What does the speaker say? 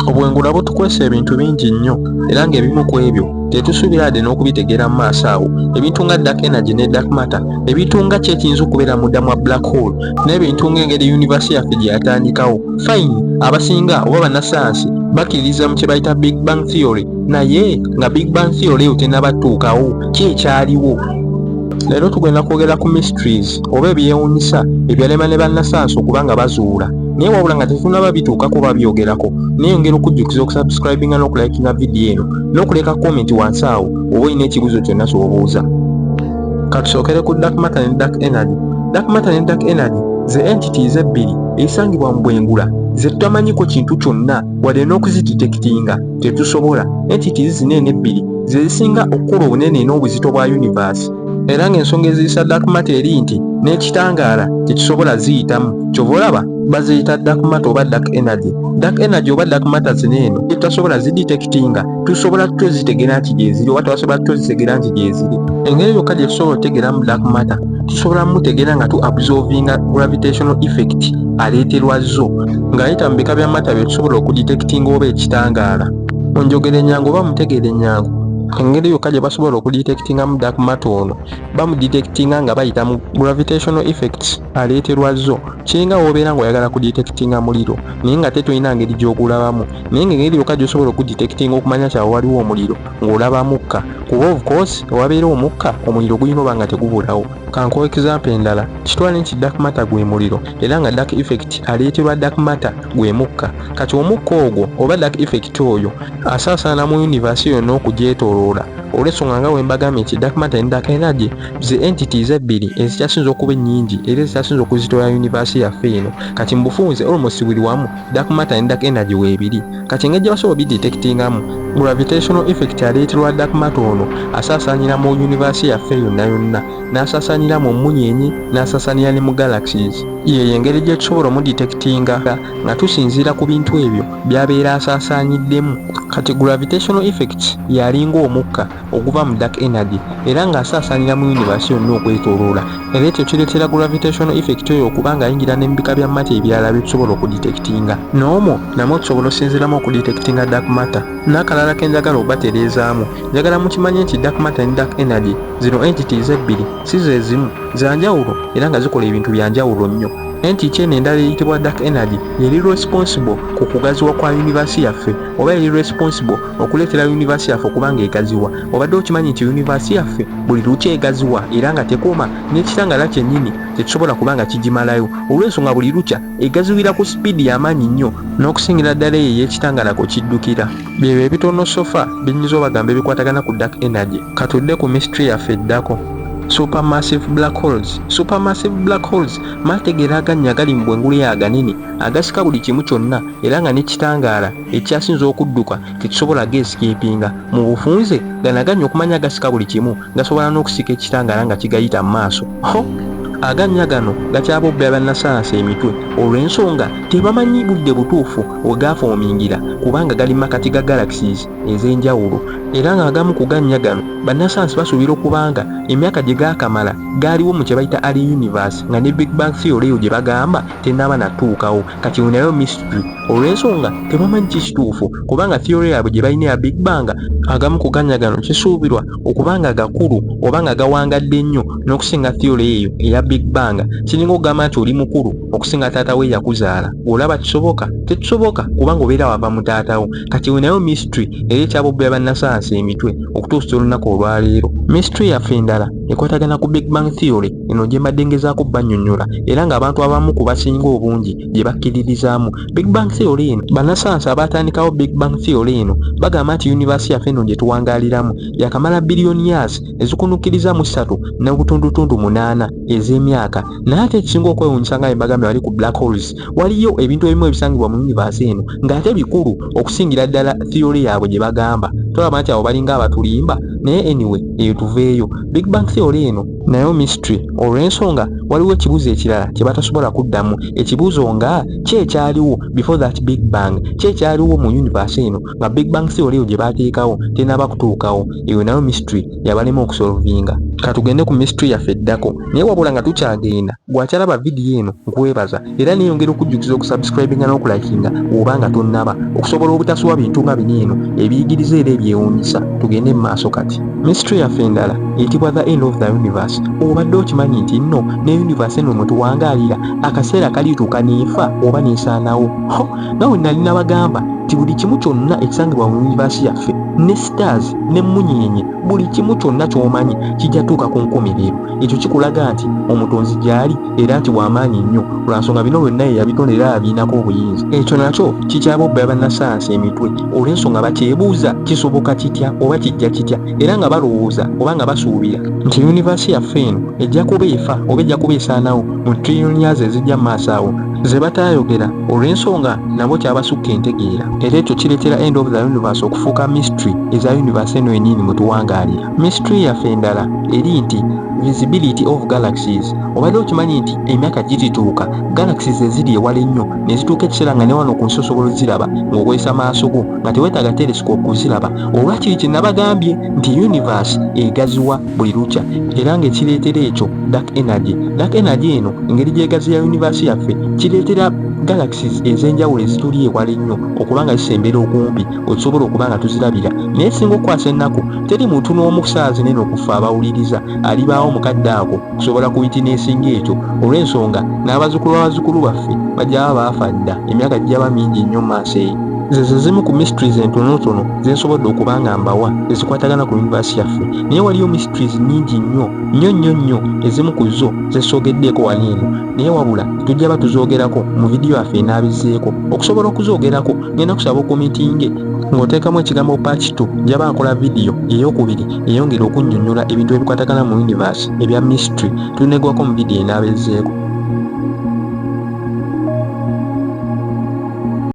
Obwengula butukwesa ebintu bingi nnyo era ng'ebimu ku ebyo tetusuubira wadde n'okubitegeera mu maaso awo. Ebintu nga dark energy ne dark matter, ebintu nga ki ekiyinza okubeera mudda mwa black hole, n'ebintu ng'engeri universe yaffe gye yatandikawo. Fine, abasinga oba bannasayansi bakkiririza mu kye bayita big bang theory, naye nga big bang theory eyo tennabatuukawo, ki ekyaliwo? Leero tugenda kwogera ku mysteries oba ebyewuunyisa ebyalema ne bannasayansi okuba nga bazuula, naye wabula nga tetunaba bituukako babyogerako. Neyongera okujjukiza okusubscribinga n'okulayikinga vidiyo eno n'okuleka comment wansi awo oba olina ekibuuzo kyonna ky'obuuza. Katusookere ku dark matter ne dark energy. Dark matter ne dark energy ze entities ebbiri ezisangibwa mu bwengula ze tutamanyiko kintu kyonna wadde n'okuzidetectinga tetusobola. Entities zino eno ebbiri ze zisinga okukola obunene n'obuzito bwa universe, era ng'ensonga eziyisa dark matter eri nti n'ekitangaala tekisobola ziyitamu. Kyova olaba baziyita dark matter oba dark energy. Dark energy oba dark matter zino eno tutasobola zidetectinga, tusobola tutyo zitegeera nti gyeziri oba tusobola tutyo zitegeera nti gyeziri. Engeri yokka gye tusobola otegeera mu dark matter, tusobola mutegeera nga tu absorbinga gravitational effect aleeterwa zo ng'ayita mu bika bya matter bye tusobola okudetectinga oba ekitangaala. Onjogere ennyangu oba mutegeere ennyangu, engeri yokka gye basobola okudetectinga mu dark matter ono bamudetectinga nga bayita mu gravitational effects aleeterwa zo. Kiringa w'obeera ng'oyagala kudetectinga muliro naye nga tetulina ngeri gy'ogulabamu, naye ng'engeri yokka gy'osobola okudetectinga okumanya kyawe waliwo omuliro ng'olaba mukka, kuba of course ewabeera omukka omuliro gulina oba nga tegubulawo. Kankuwa example endala, kitwale nti dark matter gwe muliro era nga dark effect aleeterwa dark matter gwe mukka. Kati omukka ogwo oba dark effect oyo asaasaana mu universe yonna okugyetooloola. Olw'ensonga nga wembagambye nti dark matter ne dark energy ze entities ebbiri ezikyasinza okuba ennyingi era ezikyasinza okuzitoola universe yaffe eno. Kati mu bufunze almost buli wamu dark matter ne dark energy weebiri. Kati engeri gye basobola obidetectingamu, gravitational effect aleeterwa dark matter ono asaasaanira mu universe yaffe yonna yonna, n'asaasaanira mu munyenye, n'asaasaanira ne mu galaxies. Yeyo engeri gye tusobola omudetectinga nga tusinziira ku bintu ebyo by'abeera asaasaanyiddemu. Kati gravitational effect yalinga omukka oguva mu dark energy era ng'asaasaanira mu universe yonna okwetooloola, era ekyo kireetera gravitational effect oyo okuba ng'ayingira ne mu bika bya matter ebyala bye tusobola okudetectinga. N'omwo namwo tusobola osinziiramu okudetectinga dark matter. N'akalala ke njagala obatereezaamu, njagala mukimanye nti dark matter ne dark energy zino entities ebbiri si ze zimu, za njawulo era nga zikola ebintu bya njawulo nnyo. Entity eno endala eyitibwa dark energy yeri responsible ku kugaziwa kwa universe yaffe, oba yeri responsible okuleetera universe yaffe okuba ng'egaziwa. Obadde okimanyi nti universe yaffe buli lukya egaziwa era nga tekoma n'ekitangaala kyennyini tekisobola kuba nga kigimalayo, olw'ensonga buli lukya egaziwira ku sipiidi y'amaanyi nnyo n'okusingira ddala eyo ey'ekitangaala kwe kiddukira. Byebyo ebitono sofa binyuza obagamba ebikwatagana ku dark energy. Katudde ku mystery yaffe eddako. Supermassive black holes. Supermassive black holes mategeera agannya agali mu bwengula eyo aganene agasika buli kimu kyonna era nga n'ekitangaala ekyasinza okudduka tekisobola geesikeepinga. Mu bufunze gano agannya okumanya agasika buli kimu gasobola n'okusika ekitangaala nga kigayita mu maaso. Agannya gano gakyabobba bannasayansi emitwe olw'ensonga tebamanyi budde butuufu we gaafoomingira kubanga gali makati ga galaxies ez'enjawulo, era ng'agamu ku gannya gano bannasayansi basuubira okubanga emyaka gye gaakamala gaaliwo mu kye bayita early universe nga ne big bang theory eyo gye bagamba tennaba natuukawo. Kati nayo mystery olw'ensonga tebamanyi kikituufu kubanga theory yaabwe gye balina ya big bang. Agamu ku gannya gano kisuubirwa okubanga gakulu oba nga gawangadde nnyo n'okusinga theory eyo eya big bang. Kiringa okugamba nti oli mukulu okusinga taata we yakuzaala. Olaba kisoboka? Tekisoboka kubanga obeera wava mu taatawo. Kati nayo mystery era ekyabobba bannasayansi emitwe okutuusa olunaku olwaleero. Mystery yaffe endala ekwatagana ku big bang theory eno gye mbadde ngezaako bannyonnyola era ng'abantu abamu ku basinga obungi gye bakkiririzaamu. Big bang theory eno bannasayansi abaatandikawo big bang theory eno bagamba nti universe yaffe eno gye tuwangaaliramu yakamala billion years ezikunukkiriza mu 3.8 ez'emyaka. Naye ate ekisinga okwewuunyisa nga embagambye wali ku black holes waliyo ebintu ebimu ebisangibwa mu universe eno ng'ate bikulu okusingira ddala theory yaabwe gye bagamba. Tolaba nti abo balinga abatulimba, naye anyway eyo tuveeyo. Big bang theory eno nayo mystery olw'ensonga waliwo ekibuuzo ekirala kye batasobola kuddamu. Ekibuuzo nga ki ekyaliwo before that big bang, ki ekyaliwo mu universe eno nga big bang theory eyo gye baateekawo tennaba kutuukawo. Eyo nayo mystery yabalema okusolvinga. katugende ku mystery yaffe eddako naye wabula nga tukyagenda bw'akyalaba vidiyo eno nkwebaza era neyongera okujjukiza okusubscribinga n'okulakinga oba nga tonnaba okusobola obutasubwa bintu nga bino eno ebiyigiriza era ebyewuunyisa. tugende mu maaso kati. mystery yaffe endala eyitibwa the end of the universe. obadde okimanyi nti nno ne universe eno mwe tuwangaalira akaseera kalituuka neefa oba neesaanawo? nga bwe nali nabagamba nti buli kimu kyonna ekisangibwa mu universe yaffe ne stars ne munyenye buli kimu kyonna ky'omanyi kijja tuuka ku nkomerero. ekyo kikulaga nti omutonzi gy'ali era nti w'amaanyi nnyo lwa nsonga bino byonna ye yabitonda era yabiinako obuyinza. ekyo nakyo kikyaba obba bannasayansi emitwe olw'ensonga bakyebuuza kisoboka kitya oba kijja kitya era nga balowooza oba nga basuubira nti universe yaffe eno ejja kuba efa oba ejja kuba esaanawo mu trillion years ezijja mu maaso awo ze bataayogera olw'ensonga nabo kyabasukka entegeera. era ekyo kireetera end of the universe okufuuka mystery eza universe eno yennyini mwe tuwangaalira. mystery yaffe endala eri nti visibility of galaxies. obadde okimanyi nti emyaka girituuka galaxies eziri ewala ennyo ne zituuka ekiseera nga ne wano ku nsi osobola oziraba ng'okozesa maaso go nga teweetaaga telescope kuziraba. olwakiri kye nabagambye nti universe egaziwa buli lukya era ng'ekireetera ekyo dark energy. dark energy eno engeri gy'egaziya universe yaffe kireetera galaxies ez'enjawulo ezituli ewala ennyo okuba nga zisembera okumpi okusobola okuba nga tuzirabira. naye singa okukwasa ennaku teri muntu n'omu kusaazi nene okufa abawuliriza alibaawo mukadde ako kusobola kuwitineesinga ekyo olw'ensonga n'abazzukulu b'abazzukulu baffe bajja baba baafa dda emyaka gijaba mingi nnyo mu maaso eyo. ze zimu ku mysteries entonotono zensobodde okuba nga mbawa ezikwatagana ku universe yaffe naye waliyo mysteries nnyingi nnyo ezimu ku zo zesogeddeeko wali eno naye wabula tujja batuzoogerako mu vidiyo yaffe enaabizeeko. okusobola okuzoogerako ngenda kusaba okomitinge ng'oteekamu ekigambo patch 2 njaba nkola vidiyo eyokubiri eyongera okunnyonnyola ebintu ebikwatagana mu universe ebya mystery tunegwako mu vidiyo enaabizeeko.